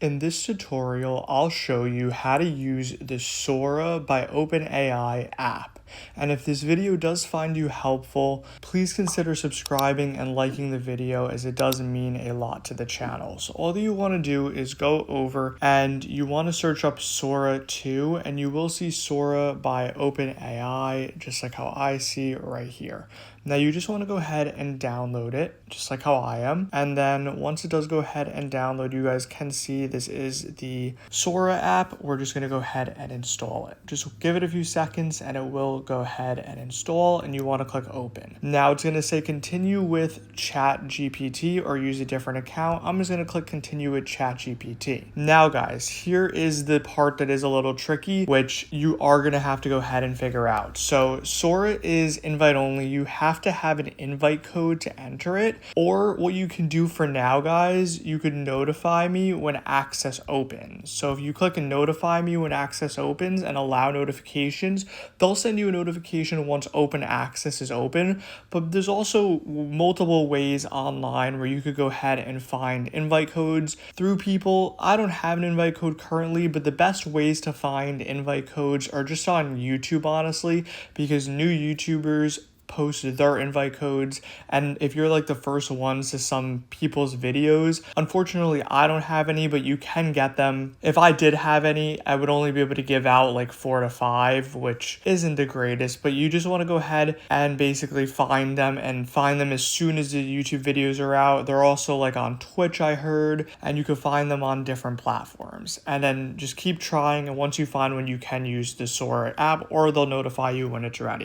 In this tutorial, I'll show you how to use the Sora by OpenAI app. And if this video does find you helpful, please consider subscribing and liking the video, as it does mean a lot to the channel. So all that you want to do is go over and you want to search up Sora 2, and you will see Sora by OpenAI, just like how I see right here. Now you just want to go ahead and download it, just like how I am. And then once it does go ahead and download, you guys can see this is the Sora app. We're just going to go ahead and install it. Just give it a few seconds and it will go ahead and install, and you want to click open. Now it's going to say continue with ChatGPT or use a different account. I'm just going to click continue with ChatGPT. Now guys, here is the part that is a little tricky, which you are going to have to go ahead and figure out. So Sora is invite only. You have to have an invite code to enter it, or what you can do for now, guys, you could notify me when access opens. So if you click and notify me when access opens and allow notifications, they'll send you a notification once open access is open. But there's also multiple ways online where you could go ahead and find invite codes through people. I don't have an invite code currently, but the best ways to find invite codes are just on YouTube, honestly, because new YouTubers posted their invite codes, and if you're like the first ones to some people's videos, unfortunately I don't have any, but you can get them. If I did have any, I would only be able to give out like 4 to 5, which isn't the greatest, but you just want to go ahead and basically find them as soon as the YouTube videos are out. They're also like on Twitch, I heard, and you can find them on different platforms, and then just keep trying, and once you find one, you can use the Sora app, or they'll notify you when it's ready.